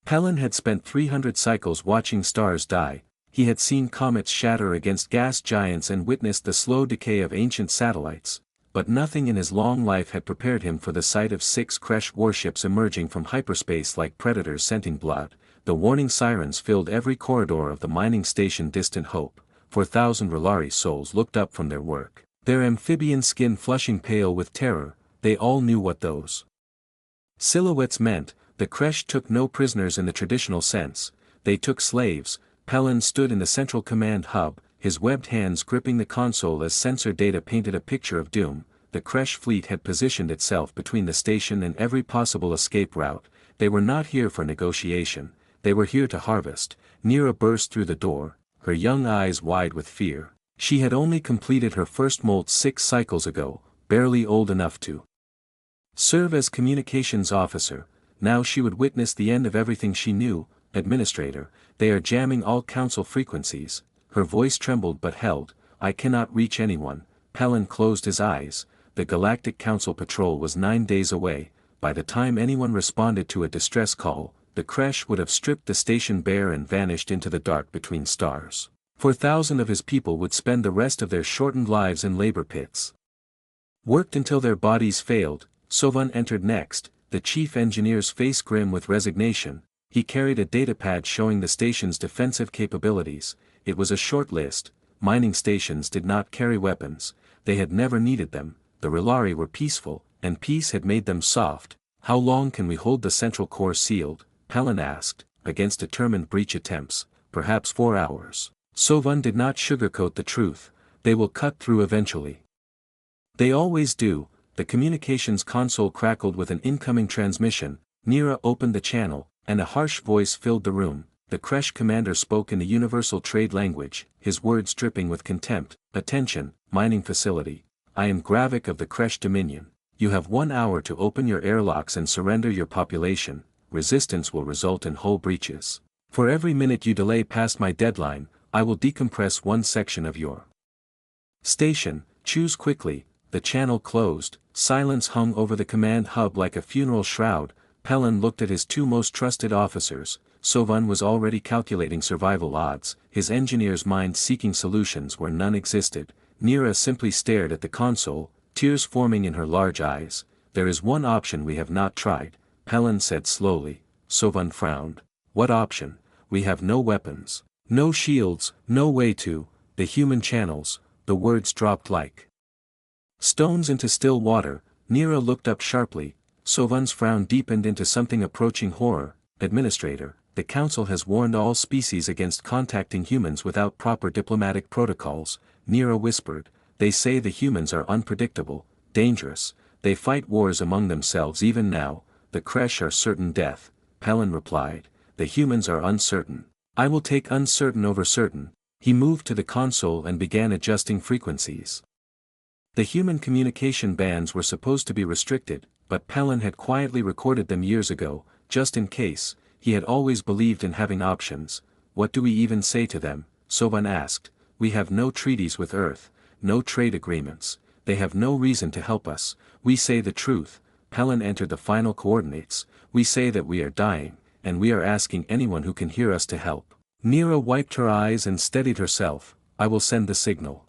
Pelin had spent 300 cycles watching stars die, he had seen comets shatter against gas giants and witnessed the slow decay of ancient satellites, but nothing in his long life had prepared him for the sight of 6 Kresh warships emerging from hyperspace like predators scenting blood. The warning sirens filled every corridor of the mining station. Distant Hope, 4,000 R'hllari souls looked up from their work, their amphibian skin flushing pale with terror. They all knew what those silhouettes meant. The Kresh took no prisoners in the traditional sense, they took slaves. Pelin stood in the central command hub, his webbed hands gripping the console as sensor data painted a picture of doom. The Kresh fleet had positioned itself between the station and every possible escape route. They were not here for negotiation, they were here to harvest. Nira burst through the door, her young eyes wide with fear. She had only completed her first molt 6 cycles ago, barely old enough to serve as communications officer. Now she would witness the end of everything she knew. Administrator, they are jamming all council frequencies. Her voice trembled but held. I cannot reach anyone. Pelin closed his eyes. The Galactic Council patrol was 9 days away. By the time anyone responded to a distress call, the Kresh would have stripped the station bare and vanished into the dark between stars. 4,000 of his people would spend the rest of their shortened lives in labor pits. Worked until their bodies failed. Sovan entered next, the chief engineer's face grim with resignation. He carried a datapad showing the station's defensive capabilities. It was a short list. Mining stations did not carry weapons, they had never needed them. The R'hllari were peaceful, and peace had made them soft. How long can we hold the central core sealed? Pelin asked, against determined breach attempts. Perhaps 4 hours. Sovan did not sugarcoat the truth. They will cut through eventually. They always do. The communications console crackled with an incoming transmission. Nira opened the channel, and a harsh voice filled the room. The Kresh commander spoke in the universal trade language, his words dripping with contempt. Attention, mining facility. I am Gravik of the Kresh Dominion. You have 1 hour to open your airlocks and surrender your population. Resistance will result in hull breaches. For every minute you delay past my deadline, I will decompress 1 section of your station. Choose quickly. The channel closed. Silence hung over the command hub like a funeral shroud. Pelin looked at his 2 most trusted officers. Sovan was already calculating survival odds, his engineer's mind seeking solutions where none existed. Nira simply stared at the console, tears forming in her large eyes. There is one option we have not tried, Pelin said slowly. Sovan frowned. What option? We have no weapons, no shields, no way to. The human channels. The words dropped like stones into still water. Nira looked up sharply. Sovan's frown deepened into something approaching horror. Administrator, the Council has warned all species against contacting humans without proper diplomatic protocols. Nira whispered. They say the humans are unpredictable, dangerous. They fight wars among themselves even now. The Kresh are certain death. Pelin replied. The humans are uncertain. I will take uncertain over certain. He moved to the console and began adjusting frequencies. The human communication bands were supposed to be restricted, but Pelin had quietly recorded them years ago, just in case. He had always believed in having options. What do we even say to them? Sovan asked. We have no treaties with Earth, no trade agreements. They have no reason to help us. We say the truth. Pelin entered the final coordinates. We say that we are dying, and we are asking anyone who can hear us to help. Nira wiped her eyes and steadied herself. I will send the signal.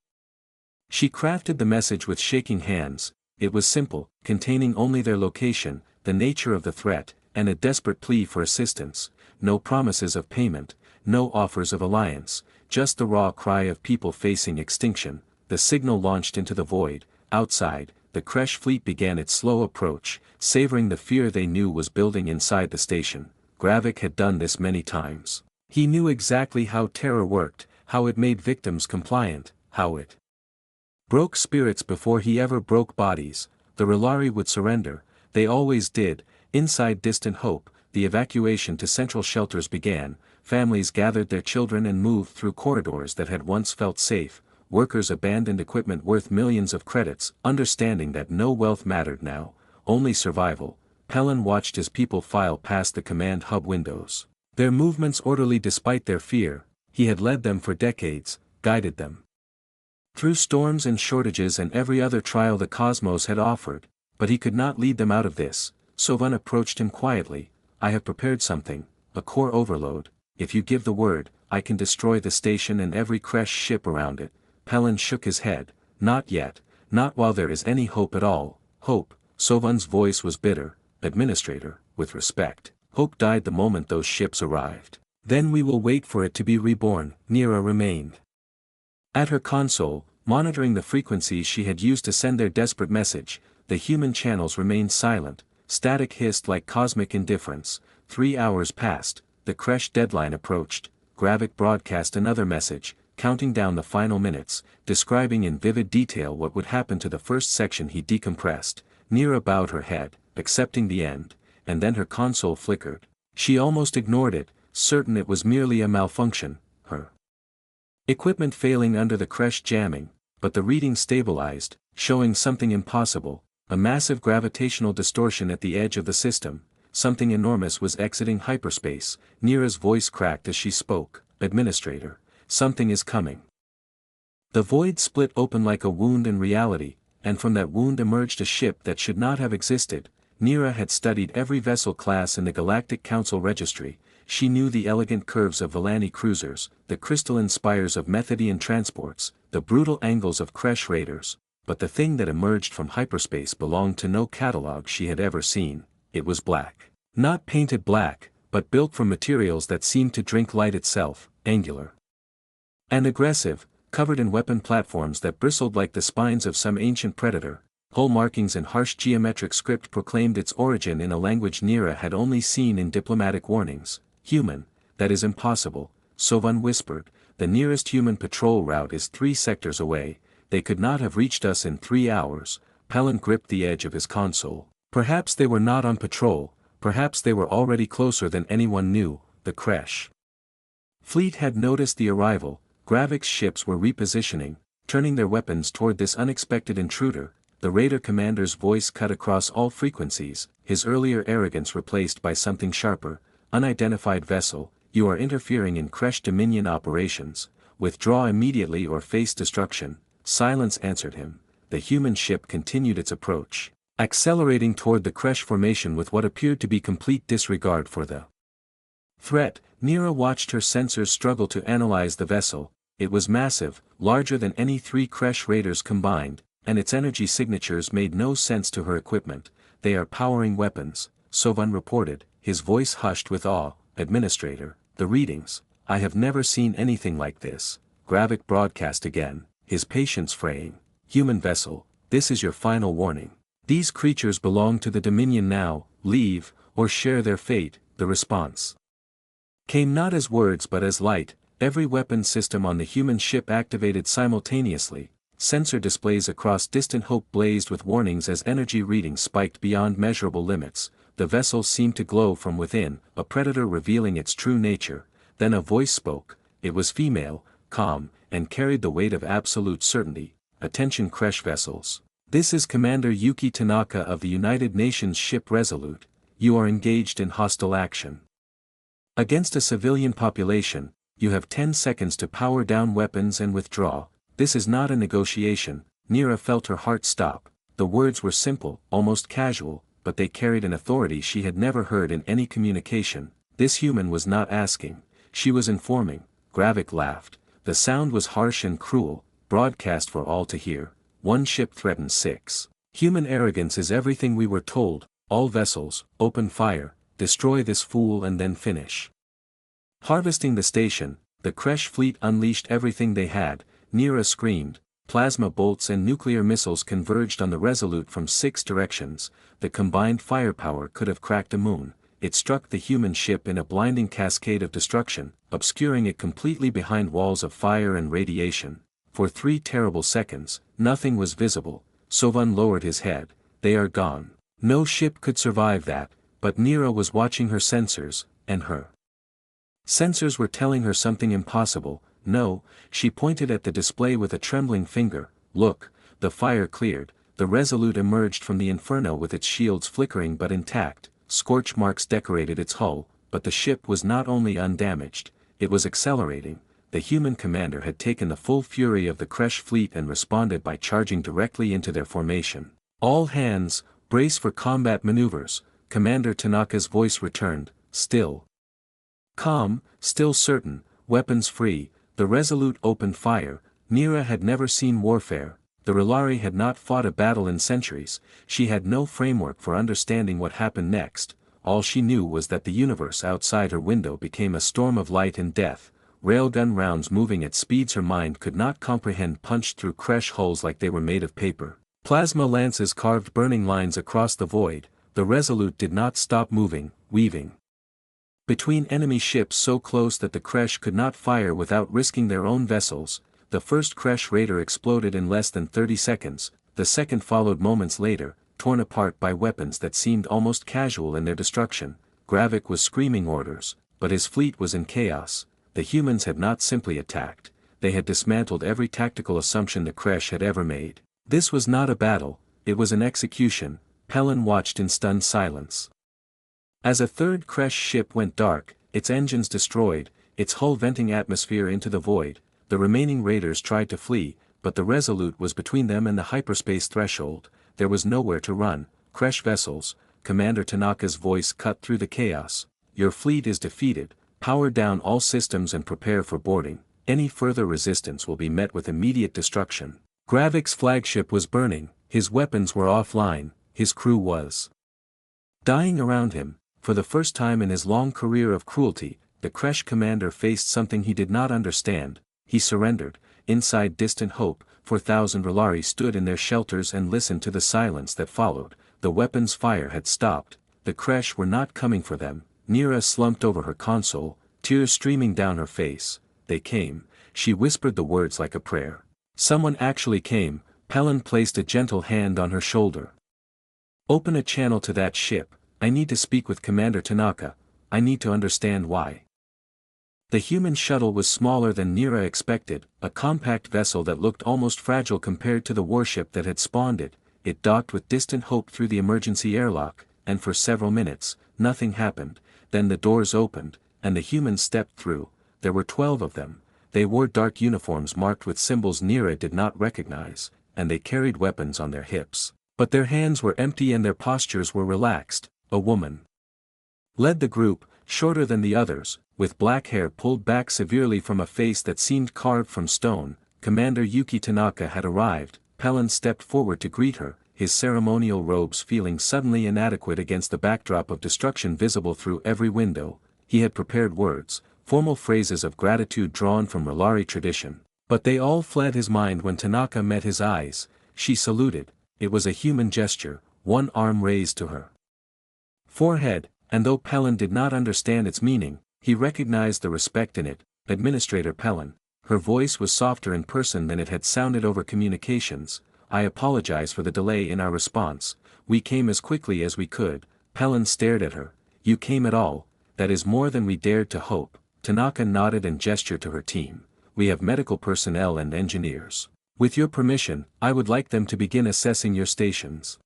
She crafted the message with shaking hands. It was simple, containing only their location, the nature of the threat, and a desperate plea for assistance. No promises of payment, no offers of alliance, just the raw cry of people facing extinction. The signal launched into the void. Outside, the Kresh fleet began its slow approach, savoring the fear they knew was building inside the station. Gravik had done this many times. He knew exactly how terror worked, how it made victims compliant, how it broke spirits before he ever broke bodies. The R'hllari would surrender. They always did. Inside Distant Hope, the evacuation to central shelters began. Families gathered their children and moved through corridors that had once felt safe. Workers abandoned equipment worth millions of credits, understanding that no wealth mattered now, only survival. Pelin watched his people file past the command hub windows. Their movements orderly despite their fear. He had led them for decades, guided them through storms and shortages and every other trial the cosmos had offered, but he could not lead them out of this. Sovan approached him quietly. I have prepared something, a core overload. If you give the word, I can destroy the station and every Kresh ship around it. Pelin shook his head. Not yet, not while there is any hope at all. Hope, Sovan's voice was bitter. Administrator, with respect, hope died the moment those ships arrived. Then we will wait for it to be reborn, Nira remained. At her console, monitoring the frequencies she had used to send their desperate message, the human channels remained silent. Static hissed like cosmic indifference. 3 hours passed, the Kresh deadline approached. Gravik broadcast another message, counting down the final minutes, describing in vivid detail what would happen to the first section he decompressed. Nira bowed her head, accepting the end, and then her console flickered. She almost ignored it, certain it was merely a malfunction, her equipment failing under the Kresh jamming, but the reading stabilized, showing something impossible, a massive gravitational distortion at the edge of the system. Something enormous was exiting hyperspace. Nira's voice cracked as she spoke. Administrator, something is coming. The void split open like a wound in reality, and from that wound emerged a ship that should not have existed. Nira had studied every vessel class in the Galactic Council registry. She knew the elegant curves of Villani cruisers, the crystalline spires of Methodian transports, the brutal angles of Kresh raiders, but the thing that emerged from hyperspace belonged to no catalog she had ever seen. It was black. Not painted black, but built from materials that seemed to drink light itself, angular and aggressive, covered in weapon platforms that bristled like the spines of some ancient predator. Hull markings and harsh geometric script proclaimed its origin in a language Nira had only seen in diplomatic warnings. Human, that is impossible, Sovan whispered. The nearest human patrol route is 3 sectors away. They could not have reached us in 3 hours. Pelin gripped the edge of his console. Perhaps they were not on patrol, perhaps they were already closer than anyone knew. The Kresh fleet had noticed the arrival. Gravik's ships were repositioning, turning their weapons toward this unexpected intruder. The raider commander's voice cut across all frequencies, his earlier arrogance replaced by something sharper. Unidentified vessel, you are interfering in Kresh Dominion operations. Withdraw immediately or face destruction. Silence answered him. The human ship continued its approach, accelerating toward the Kresh formation with what appeared to be complete disregard for the threat. Nira watched her sensors struggle to analyze the vessel. It was massive, larger than any 3 Kresh raiders combined, and its energy signatures made no sense to her equipment. They are powering weapons, Sovan reported, his voice hushed with awe. Administrator, the readings, I have never seen anything like this. Gravik broadcast again, his patience fraying. Human vessel, this is your final warning. These creatures belong to the Dominion now. Leave, or share their fate. The response came not as words but as light. Every weapon system on the human ship activated simultaneously. Sensor displays across distant hope blazed with warnings as energy readings spiked beyond measurable limits. The vessel seemed to glow from within, a predator revealing its true nature. Then a voice spoke. It was female, calm, and carried the weight of absolute certainty. Attention Kresh vessels. This is Commander Yuki Tanaka of the United Nations ship Resolute. You are engaged in hostile action against a civilian population. You have 10 seconds to power down weapons and withdraw. This is not a negotiation. Nira felt her heart stop. The words were simple, almost casual, but they carried an authority she had never heard in any communication. This human was not asking, she was informing. Gravik laughed. The sound was harsh and cruel, broadcast for all to hear. 1 ship threatens 6. Human arrogance is everything we were told. All vessels, open fire, destroy this fool and then finish harvesting the station. The Kresh fleet unleashed everything they had. Nira screamed. Plasma bolts and nuclear missiles converged on the Resolute from 6 directions. The combined firepower could have cracked a moon. It struck the human ship in a blinding cascade of destruction, obscuring it completely behind walls of fire and radiation. For 3 terrible seconds, nothing was visible. Sovan lowered his head. They are gone. No ship could survive that, but Nira was watching her sensors, and her sensors were telling her something impossible. No, she pointed at the display with a trembling finger. Look, the fire cleared. The Resolute emerged from the inferno with its shields flickering but intact. Scorch marks decorated its hull, but the ship was not only undamaged, it was accelerating. The human commander had taken the full fury of the Kresh fleet and responded by charging directly into their formation. All hands, brace for combat maneuvers. Commander Tanaka's voice returned, still Calm, still certain, weapons free, the Resolute opened fire. Nira had never seen warfare, the Relari had not fought a battle in centuries, she had no framework for understanding what happened next. All she knew was that the universe outside her window became a storm of light and death, railgun rounds moving at speeds her mind could not comprehend punched through crash hulls like they were made of paper. Plasma lances carved burning lines across the void, the Resolute did not stop moving, weaving between enemy ships so close that the Kresh could not fire without risking their own vessels. The first Kresh raider exploded in less than 30 seconds, the second followed moments later, torn apart by weapons that seemed almost casual in their destruction. Gravik was screaming orders, but his fleet was in chaos. The humans had not simply attacked, they had dismantled every tactical assumption the Kresh had ever made. This was not a battle, it was an execution. Pelin watched in stunned silence. As a third Kresh ship went dark, its engines destroyed, its hull venting atmosphere into the void, the remaining raiders tried to flee, but the Resolute was between them and the hyperspace threshold. There was nowhere to run. Kresh vessels, Commander Tanaka's voice cut through the chaos. Your fleet is defeated, power down all systems and prepare for boarding. Any further resistance will be met with immediate destruction. Gravik's flagship was burning, his weapons were offline, his crew was dying around him. For the first time in his long career of cruelty, the Kresh commander faced something he did not understand. He surrendered. Inside Distant Hope, 4,000 Relari stood in their shelters and listened to the silence that followed. The weapons fire had stopped, the Kresh were not coming for them. Nira slumped over her console, tears streaming down her face. They came, she whispered the words like a prayer. Someone actually came. Pelin placed a gentle hand on her shoulder. Open a channel to that ship, I need to speak with Commander Tanaka, I need to understand why. The human shuttle was smaller than Nira expected, a compact vessel that looked almost fragile compared to the warship that had spawned it. It docked with Distant Hope through the emergency airlock, and for several minutes, nothing happened. Then the doors opened, and the humans stepped through. There were 12 of them. They wore dark uniforms marked with symbols Nira did not recognize, and they carried weapons on their hips. But their hands were empty and their postures were relaxed. A woman led the group, shorter than the others, with black hair pulled back severely from a face that seemed carved from stone. Commander Yuki Tanaka had arrived. Pelin stepped forward to greet her, his ceremonial robes feeling suddenly inadequate against the backdrop of destruction visible through every window. He had prepared words, formal phrases of gratitude drawn from Relari tradition, but they all fled his mind when Tanaka met his eyes. She saluted, it was a human gesture, one arm raised to her forehead, and though Pelin did not understand its meaning, he recognized the respect in it. Administrator Pelin. Her voice was softer in person than it had sounded over communications. I apologize for the delay in our response, we came as quickly as we could. Pelin stared at her. You came at all, that is more than we dared to hope. Tanaka nodded and gestured to her team. We have medical personnel and engineers. With your permission, I would like them to begin assessing your stations.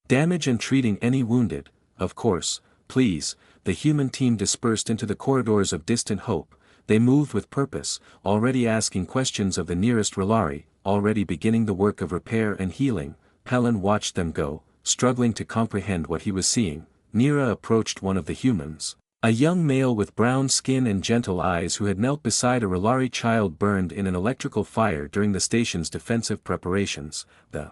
Damage and treating any wounded. Of course, please. The human team dispersed into the corridors of Distant Hope. They moved with purpose, already asking questions of the nearest Relari, already beginning the work of repair and healing. Pelin watched them go, struggling to comprehend what he was seeing. Nira approached one of the humans. A young male with brown skin and gentle eyes who had knelt beside a Relari child burned in an electrical fire during the station's defensive preparations. The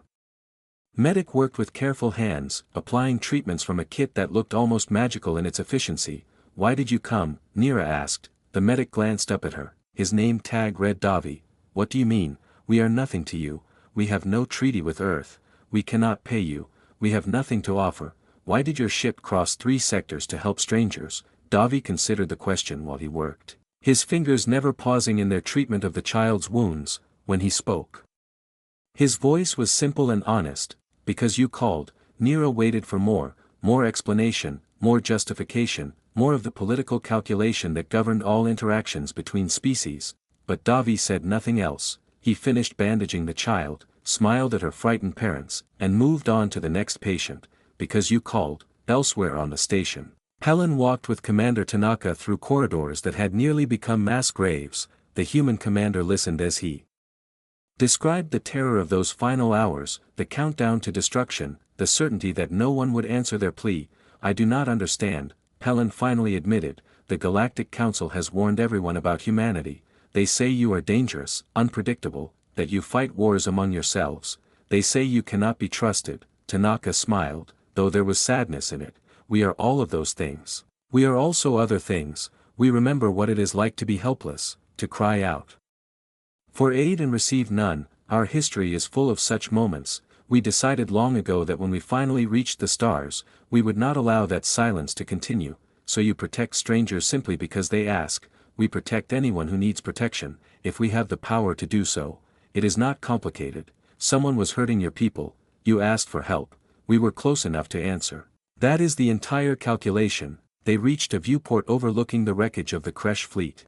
medic worked with careful hands, applying treatments from a kit that looked almost magical in its efficiency. Why did you come? Nira asked. The medic glanced up at her, his name tag read Davi. What do you mean? We are nothing to you, we have no treaty with Earth, we cannot pay you, we have nothing to offer. Why did your ship cross 3 sectors to help strangers? Davi considered the question while he worked, his fingers never pausing in their treatment of the child's wounds. When he spoke, his voice was simple and honest. Because you called. Nira waited for more explanation, more justification, more of the political calculation that governed all interactions between species. But Davi said nothing else. He finished bandaging the child, smiled at her frightened parents, and moved on to the next patient. Because you called. Elsewhere on the station, Pelin walked with Commander Tanaka through corridors that had nearly become mass graves. The human commander listened as he described the terror of those final hours, the countdown to destruction, the certainty that no one would answer their plea. I do not understand, Pelin finally admitted. the Galactic Council has warned everyone about humanity. They say you are dangerous, unpredictable, that you fight wars among yourselves. They say you cannot be trusted." Tanaka smiled, though there was sadness in it. "We are all of those things. We are also other things. We remember what it is like to be helpless, to cry out for aid and receive none. Our history is full of such moments. We decided long ago that when we finally reached the stars, we would not allow that silence to continue. So you protect strangers simply because they ask. We protect anyone who needs protection, if we have the power to do so. It is not complicated. Someone was hurting your people, you asked for help, we were close enough to answer. That is the entire calculation." They reached a viewport overlooking the wreckage of the Kresh fleet.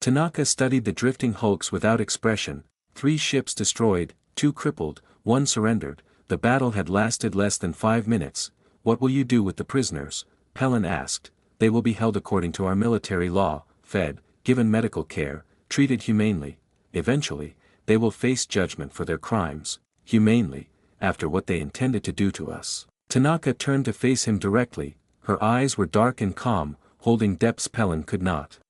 Tanaka studied the drifting hulks without expression. 3 ships destroyed, 2 crippled, 1 surrendered. The battle had lasted less than 5 minutes. "What will you do with the prisoners?" Pelin asked. "They will be held according to our military law, fed, given medical care, treated humanely. Eventually, they will face judgment for their crimes, humanely, after what they intended to do to us." Tanaka turned to face him directly. Her eyes were dark and calm, holding depths Pelin could not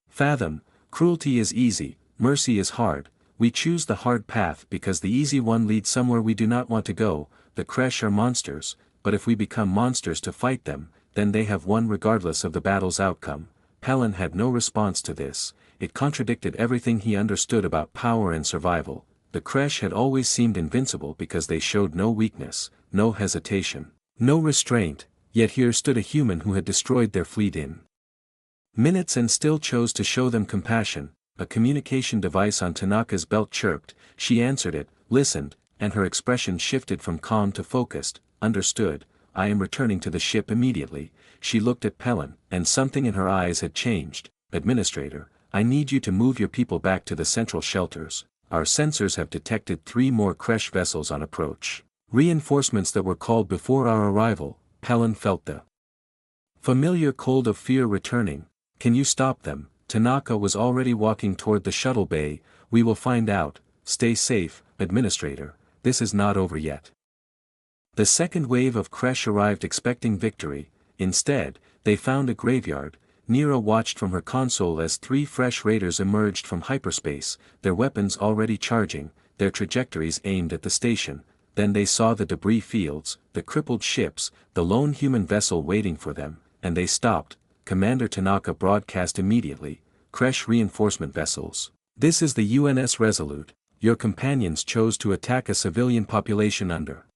fathom. "Cruelty is easy, mercy is hard. We choose the hard path because the easy one leads somewhere we do not want to go. The Kresh are monsters, but if we become monsters to fight them, then they have won regardless of the battle's outcome." Pelin had no response to this. It contradicted everything he understood about power and survival. The Kresh had always seemed invincible because they showed no weakness, no hesitation, no restraint, yet here stood a human who had destroyed their fleet in minutes and still chose to show them compassion. A communication device on Tanaka's belt chirped. She answered it, listened, and her expression shifted from calm to focused. "Understood, I am returning to the ship immediately." She looked at Pelin, and something in her eyes had changed. "Administrator, I need you to move your people back to the central shelters. Our sensors have detected 3 more Kresh vessels on approach. Reinforcements that were called before our arrival." Pelin felt the familiar cold of fear returning. "Can you stop them?" Tanaka was already walking toward the shuttle bay. "We will find out. Stay safe, Administrator, this is not over yet." The second wave of Kresh arrived expecting victory. Instead, they found a graveyard. Nira watched from her console as 3 fresh raiders emerged from hyperspace, their weapons already charging, their trajectories aimed at the station. Then they saw the debris fields, the crippled ships, the lone human vessel waiting for them, and they stopped. Commander Tanaka broadcast immediately, "Kresh reinforcement vessels. This is the UNS Resolute. Your companions chose to attack a civilian population under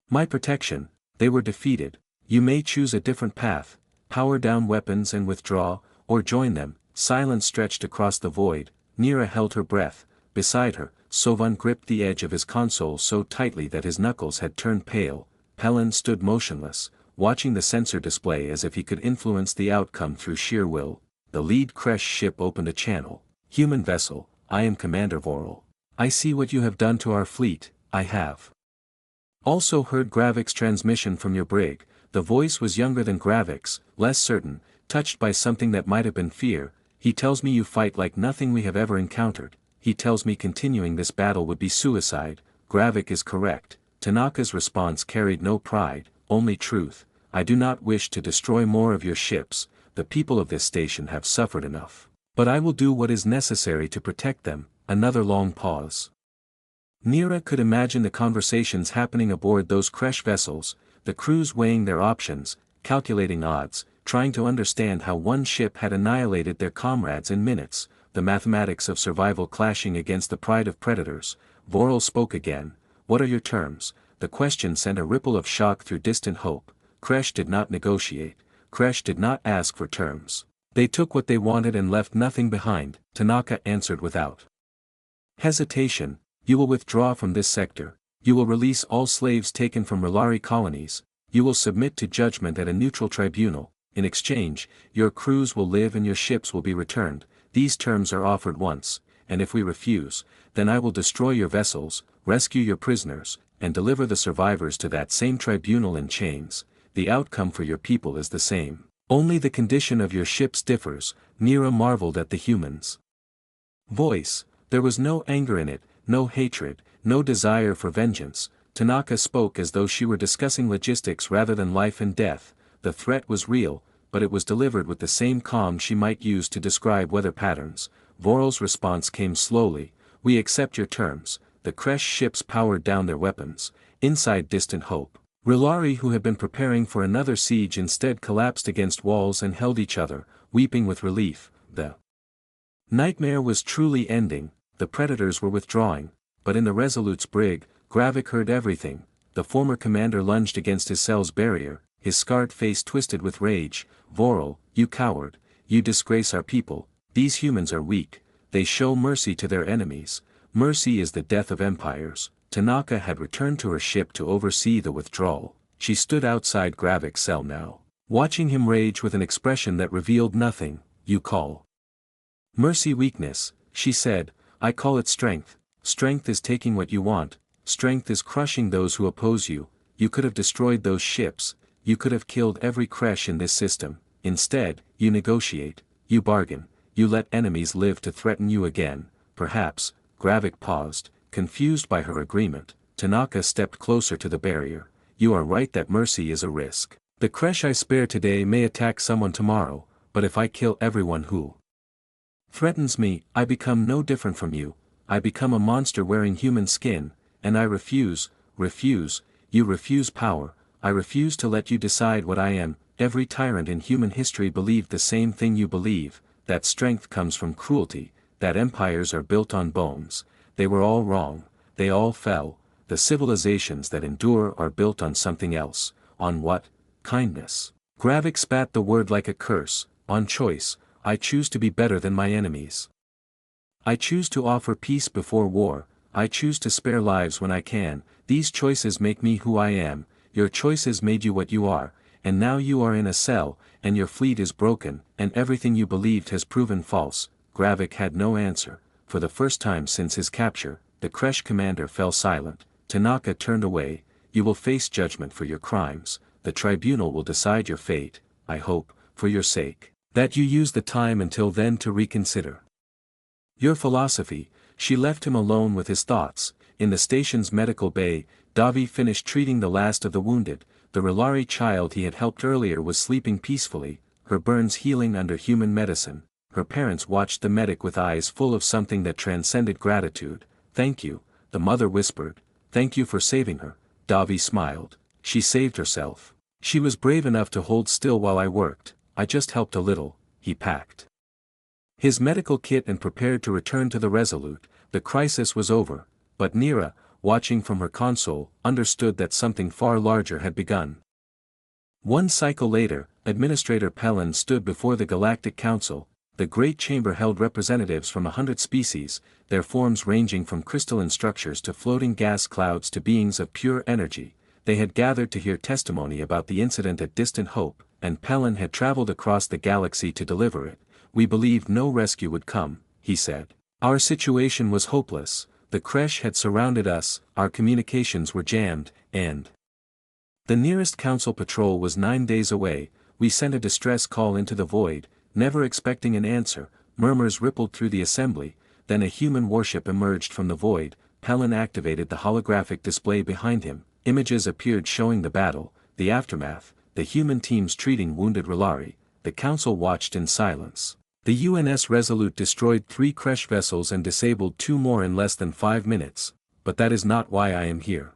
my protection. They were defeated. You may choose a different path, power down weapons and withdraw, or join them." Silence stretched across the void. Nira held her breath. Beside her, Sovan gripped the edge of his console so tightly that his knuckles had turned pale. Pelin stood motionless, watching the sensor display as if he could influence the outcome through sheer will. The lead Kresh ship opened a channel. "Human vessel, I am Commander Voral. I see what you have done to our fleet. I have also heard Gravik's transmission from your brig." The voice was younger than Gravik's, less certain, touched by something that might have been fear. "He tells me you fight like nothing we have ever encountered. He tells me continuing this battle would be suicide." Gravik is correct. Tanaka's response carried no pride, only truth. "I do not wish to destroy more of your ships. The people of this station have suffered enough. But I will do what is necessary to protect them." Another long pause. Nira could imagine the conversations happening aboard those Kresh vessels, the crews weighing their options, calculating odds, trying to understand how one ship had annihilated their comrades in minutes, the mathematics of survival clashing against the pride of predators. Voral spoke again. "What are your terms?" The question sent a ripple of shock through distant hope. Kresh did not negotiate. Kresh did not ask for terms. They took what they wanted and left nothing behind. Tanaka answered without hesitation. "You will withdraw from this sector. You will release all slaves taken from Relari colonies. You will submit to judgment at a neutral tribunal. In exchange, your crews will live and your ships will be returned. These terms are offered once, and if we refuse, then I will destroy your vessels, rescue your prisoners, and deliver the survivors to that same tribunal in chains. The outcome for your people is the same. Only the condition of your ships differs." Nira marveled at the humans' voice. There was no anger in it, no hatred, no desire for vengeance. Tanaka spoke as though she were discussing logistics rather than life and death. The threat was real, but it was delivered with the same calm she might use to describe weather patterns. Voral's response came slowly, "We accept your terms." The Kresh ships powered down their weapons. Inside Distant Hope, Rilari, who had been preparing for another siege, instead collapsed against walls and held each other, weeping with relief. The nightmare was truly ending. The predators were withdrawing, but in the Resolute's brig, Gravik heard everything. The former commander lunged against his cell's barrier, his scarred face twisted with rage. "Voral, you coward, you disgrace our people. These humans are weak, they show mercy to their enemies. Mercy is the death of empires." Tanaka had returned to her ship to oversee the withdrawal. She stood outside Gravik's cell now, watching him rage with an expression that revealed nothing. "You call mercy weakness," she said. "I call it strength. Strength is taking what you want. Strength is crushing those who oppose you. You could have destroyed those ships, you could have killed every Kresh in this system. Instead, you negotiate, you bargain, you let enemies live to threaten you again. Perhaps." Gravik paused, confused by her agreement. Tanaka stepped closer to the barrier. "You are right that mercy is a risk. The Kresh I spare today may attack someone tomorrow, but if I kill everyone who threatens me, I become no different from you. I become a monster wearing human skin, and I refuse. You refuse power. I refuse to let you decide what I am." Every tyrant in human history believed the same thing you believe, that strength comes from cruelty, that empires are built on bones. They were all wrong, they all fell. The civilizations that endure are built on something else. On what? Kindness. Gravik spat the word like a curse. "On choice. I choose to be better than my enemies. I choose to offer peace before war. I choose to spare lives when I can. These choices make me who I am. Your choices made you what you are, and now you are in a cell, and your fleet is broken, and everything you believed has proven false." Gravik had no answer. For the first time since his capture, the Kresh commander fell silent. Tanaka turned away. "You will face judgment for your crimes. The tribunal will decide your fate. I hope, for your sake, that you use the time until then to reconsider your philosophy." She left him alone with his thoughts. In the station's medical bay, Davi finished treating the last of the wounded. The Rilari child he had helped earlier was sleeping peacefully, her burns healing under human medicine. Her parents watched the medic with eyes full of something that transcended gratitude. "Thank you," the mother whispered. "Thank you for saving her." Davi smiled. "She saved herself. She was brave enough to hold still while I worked. I just helped a little." He packed his medical kit and prepared to return to the Resolute. The crisis was over, but Nira, watching from her console, understood that something far larger had begun. One cycle later, Administrator Pellin stood before the Galactic Council. The Great Chamber held representatives from 100 species, their forms ranging from crystalline structures to floating gas clouds to beings of pure energy. They had gathered to hear testimony about the incident at Distant Hope, and Pellin had traveled across the galaxy to deliver it. "We believed no rescue would come," he said. "Our situation was hopeless. The Kresh had surrounded us, our communications were jammed, and the nearest council patrol was 9 days away. We sent a distress call into the void, never expecting an answer." Murmurs rippled through the assembly. Then a human warship emerged from the void. Pellin activated the holographic display behind him. Images appeared showing the battle, the aftermath, the human teams treating wounded Rilari. The council watched in silence. The UNS Resolute destroyed 3 Kresh vessels and disabled 2 more in less than 5 minutes. "But that is not why I am here.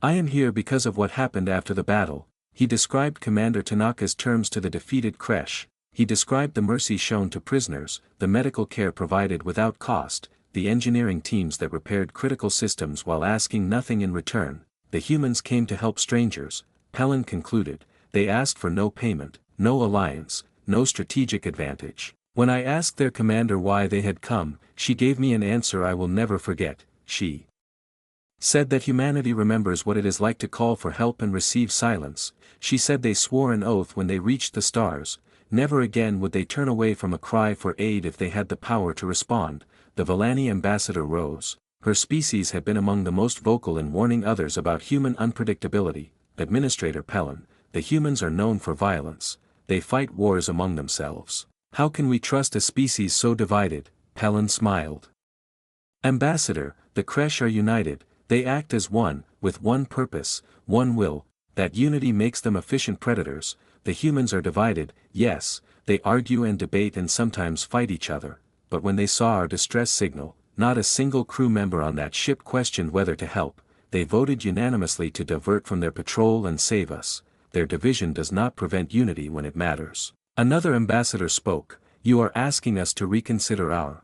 I am here because of what happened after the battle." He described Commander Tanaka's terms to the defeated Kresh. He described the mercy shown to prisoners, the medical care provided without cost, the engineering teams that repaired critical systems while asking nothing in return. "The humans came to help strangers," Pellin concluded. "They asked for no payment, no alliance, no strategic advantage. When I asked their commander why they had come, she gave me an answer I will never forget. She said that humanity remembers what it is like to call for help and receive silence. She said they swore an oath when they reached the stars. Never again would they turn away from a cry for aid if they had the power to respond." The Villani ambassador rose. Her species had been among the most vocal in warning others about human unpredictability. "Administrator Pellin, the humans are known for violence. They fight wars among themselves. How can we trust a species so divided?" Pellin smiled. "Ambassador, the Kresh are united. They act as one, with one purpose, one will. That unity makes them efficient predators, the humans are divided, yes, they argue and debate and sometimes fight each other, but when they saw our distress signal, not a single crew member on that ship questioned whether to help, they voted unanimously to divert from their patrol and save us. Their division does not prevent unity when it matters. Another ambassador spoke, "You are asking us to reconsider our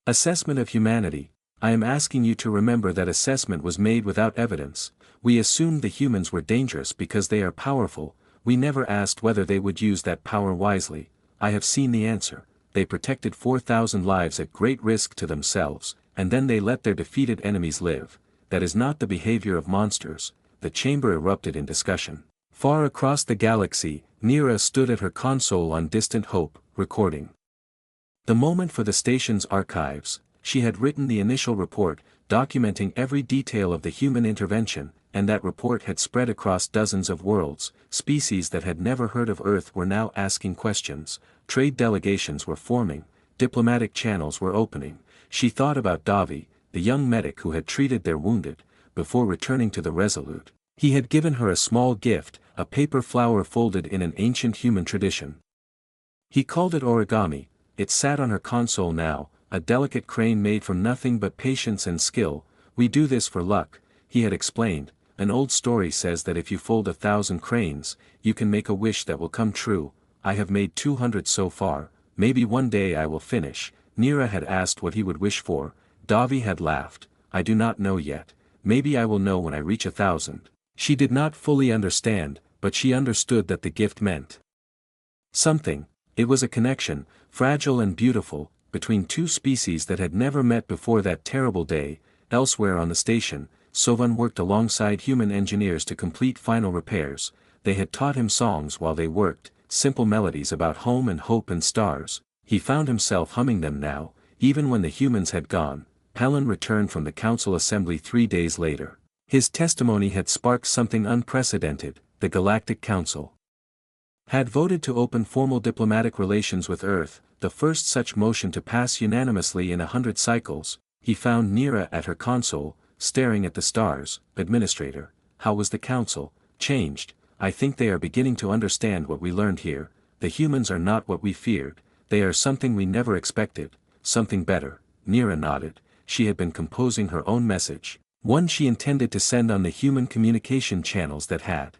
assessment of humanity. I am asking you to remember that assessment was made without evidence. We assumed the humans were dangerous because they are powerful, we never asked whether they would use that power wisely. I have seen the answer. They protected 4,000 lives at great risk to themselves, and then they let their defeated enemies live. That is not the behavior of monsters." The chamber erupted in discussion. Far across the galaxy, Nira stood at her console on Distant Hope, recording the moment for the station's archives. She had written the initial report, documenting every detail of the human intervention, and that report had spread across dozens of worlds. Species that had never heard of Earth were now asking questions, trade delegations were forming, diplomatic channels were opening. She thought about Davi, the young medic who had treated their wounded, before returning to the Resolute. He had given her a small gift, a paper flower folded in an ancient human tradition. He called it origami. It sat on her console now, a delicate crane made from nothing but patience and skill. "We do this for luck," he had explained. "An old story says that if you fold 1,000 cranes, you can make a wish that will come true. I have made 200 so far, maybe one day I will finish." Nira had asked what he would wish for. Davi had laughed, "I do not know yet, maybe I will know when I reach 1,000. She did not fully understand, but she understood that the gift meant something. It was a connection, fragile and beautiful, between two species that had never met before that terrible day. Elsewhere on the station, Sovan worked alongside human engineers to complete final repairs. They had taught him songs while they worked, simple melodies about home and hope and stars. He found himself humming them now, even when the humans had gone. Palin returned from the council assembly 3 days later. His testimony had sparked something unprecedented. The Galactic Council had voted to open formal diplomatic relations with Earth, the first such motion to pass unanimously in 100 cycles. He found Nira at her console, staring at the stars. "Administrator, how was the council?" "Changed. I think they are beginning to understand what we learned here. The humans are not what we feared, they are something we never expected, something better." Nira nodded. She had been composing her own message, one she intended to send on the human communication channels that had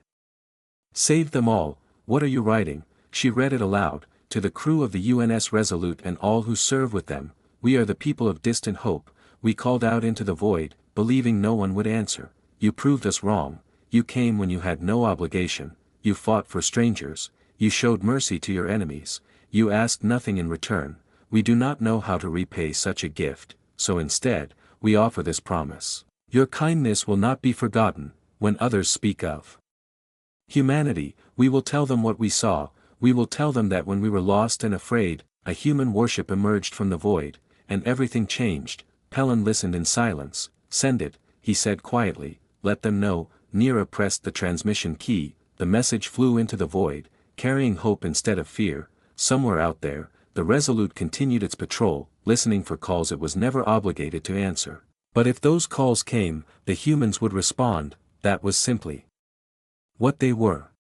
saved them all. "What are you writing?" She read it aloud. "To the crew of the UNS Resolute and all who serve with them, we are the people of Distant Hope. We called out into the void, believing no one would answer. You proved us wrong. You came when you had no obligation. You fought for strangers. You showed mercy to your enemies. You asked nothing in return. We do not know how to repay such a gift, so instead, we offer this promise. Your kindness will not be forgotten. When others speak of humanity, we will tell them what we saw. We will tell them that when we were lost and afraid, a human warship emerged from the void, and everything changed." Pelin listened in silence. "Send it," he said quietly. "Let them know." Nira pressed the transmission key. The message flew into the void, carrying hope instead of fear. Somewhere out there, the Resolute continued its patrol, listening for calls it was never obligated to answer. But if those calls came, the humans would respond. That was simply what they were.